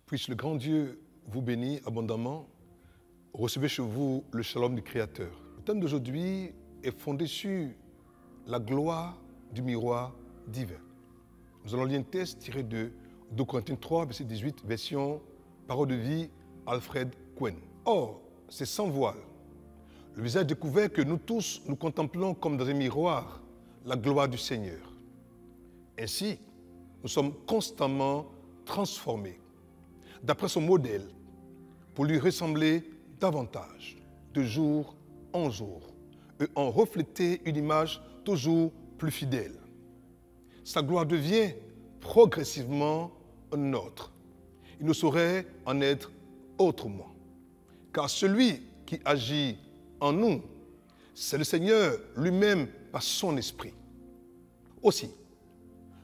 Puisse le grand Dieu vous bénir abondamment. Recevez chez vous le shalom du Créateur. Le thème d'aujourd'hui est fondé sur la gloire du miroir divin. Nous allons lire un texte tiré de 2 Corinthiens 3, verset 18, version Parole de vie, Alfred Cohen. Or, c'est sans voile, le visage découvert que nous tous nous contemplons comme dans un miroir la gloire du Seigneur. Ainsi, nous sommes constamment transformés d'après son modèle pour lui ressembler davantage de jour en jour et en refléter une image toujours plus fidèle. Sa gloire devient progressivement nôtre. Il ne saurait en être autrement. Car celui qui agit en nous, c'est le Seigneur lui-même par son esprit. Aussi,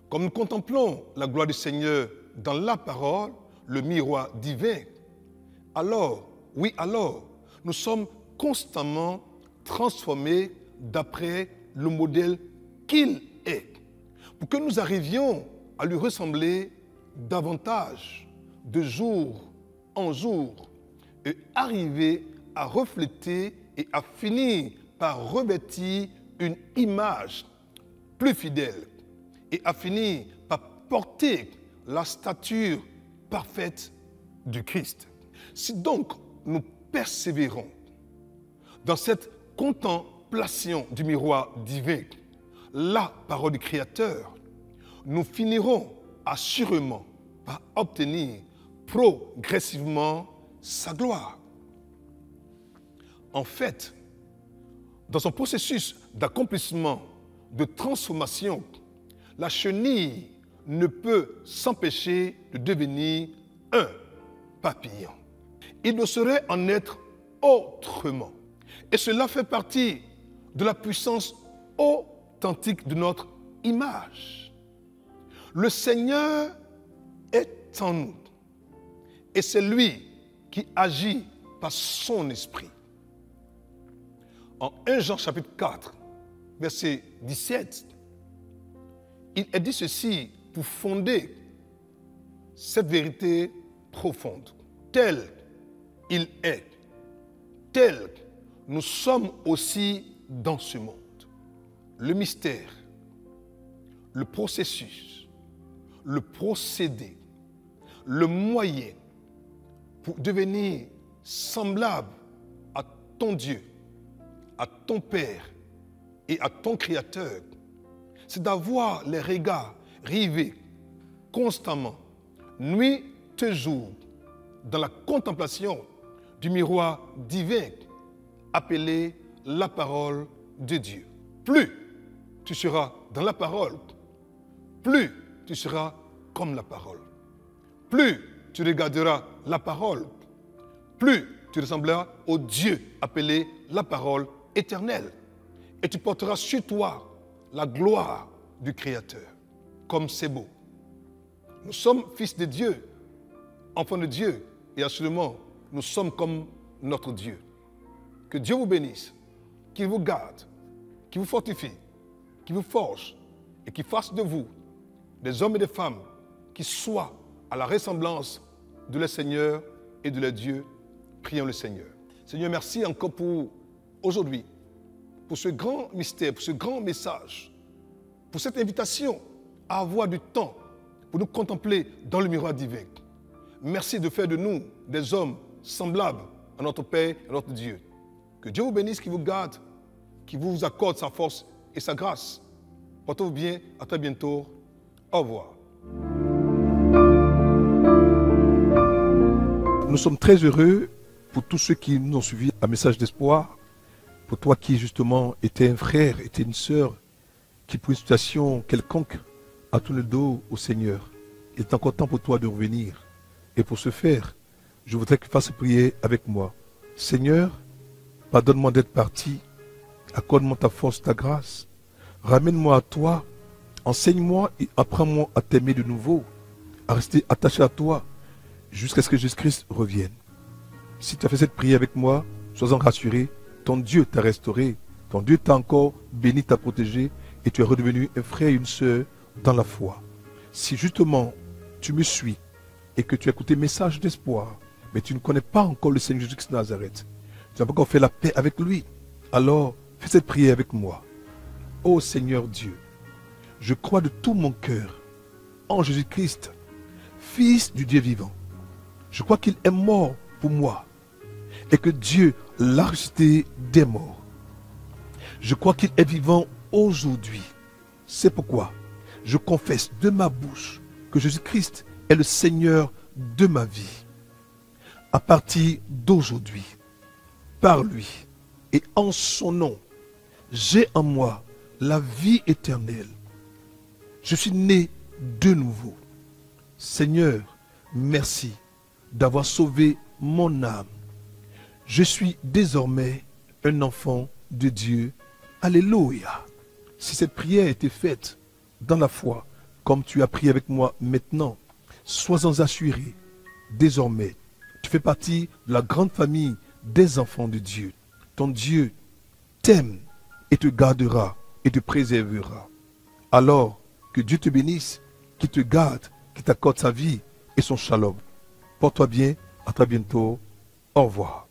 comme nous contemplons la gloire du Seigneur dans la parole, le miroir divin, alors, nous sommes constamment transformés d'après le modèle qu'il est, pour que nous arrivions à lui ressembler davantage de jour en jour et arriver à refléter et à finir par revêtir une image plus fidèle et à finir par porter la stature parfaite du Christ. Si donc nous persévérons dans cette contemplation du miroir divin, la parole du Créateur, nous finirons assurément par obtenir progressivement sa gloire. En fait, dans son processus d'accomplissement, de transformation, la chenille ne peut s'empêcher de devenir un papillon. Il ne saurait en être autrement. Et cela fait partie de la puissance authentique de notre image. Le Seigneur est en nous. Et c'est lui qui agit par son esprit. En 1 Jean chapitre 4, verset 17, il est dit ceci pour fonder cette vérité profonde. Tel il est, tel nous sommes aussi dans ce monde. Le mystère, le processus, le procédé, le moyen pour devenir semblable à ton Dieu, à ton Père et à ton Créateur, c'est d'avoir les regards rivés constamment, nuit et jour, dans la contemplation du miroir divin appelé la parole de Dieu. Plus tu seras dans la parole, plus tu seras comme la parole. Plus tu regarderas la parole, plus tu ressembleras au Dieu appelé la parole éternelle. Et tu porteras sur toi la gloire du Créateur. Comme c'est beau. Nous sommes fils de Dieu, enfants de Dieu, et assurément, nous sommes comme notre Dieu. Que Dieu vous bénisse, qu'il vous garde, qu'il vous fortifie, qu'il vous forge et qu'il fasse de vous des hommes et des femmes qui soient à la ressemblance de leur Seigneur et de leur Dieu. Prions le Seigneur. Seigneur, merci encore pour aujourd'hui, pour ce grand mystère, pour ce grand message, pour cette invitation à avoir du temps pour nous contempler dans le miroir divin. Merci de faire de nous des hommes semblables à notre Père et à notre Dieu. Que Dieu vous bénisse, qu'il vous garde, qu'il vous accorde sa force et sa grâce. Portez-vous bien, à très bientôt. Au revoir. Nous sommes très heureux pour tous ceux qui nous ont suivis à Message d'Espoir, pour toi qui justement étais un frère, étais une sœur, qui pour une situation quelconque a tourné le dos au Seigneur. Il est encore temps pour toi de revenir. Et pour ce faire, je voudrais que tu fasses prier avec moi. Seigneur, pardonne-moi d'être parti. Accorde-moi ta force, ta grâce. Ramène-moi à toi. Enseigne-moi et apprends-moi à t'aimer de nouveau, à rester attaché à toi jusqu'à ce que Jésus-Christ revienne. Si tu as fait cette prière avec moi, sois-en rassuré. Ton Dieu t'a restauré. Ton Dieu t'a encore béni, t'a protégé et tu es redevenu un frère et une sœur dans la foi. Si justement tu me suis, et que tu as écouté message d'espoir, mais tu ne connais pas encore le Seigneur Jésus-Christ de Nazareth, tu n'as pas encore fait la paix avec lui, alors fais cette prière avec moi. Ô Seigneur Dieu, je crois de tout mon cœur en Jésus-Christ, Fils du Dieu vivant. Je crois qu'il est mort pour moi et que Dieu l'a ressuscité des morts. Je crois qu'il est vivant aujourd'hui. C'est pourquoi je confesse de ma bouche que Jésus-Christ est le Seigneur de ma vie. À partir d'aujourd'hui, par lui et en son nom, j'ai en moi la vie éternelle. Je suis né de nouveau. Seigneur, merci d'avoir sauvé mon âme. Je suis désormais un enfant de Dieu. Alléluia. Si cette prière a été faite dans la foi, comme tu as prié avec moi maintenant, sois-en assuré. Désormais, tu fais partie de la grande famille des enfants de Dieu. Ton Dieu t'aime et te gardera et te préservera. Alors, que Dieu te bénisse, qu'il te garde, qu'il t'accorde sa vie et son shalom. Porte-toi bien, à très bientôt. Au revoir.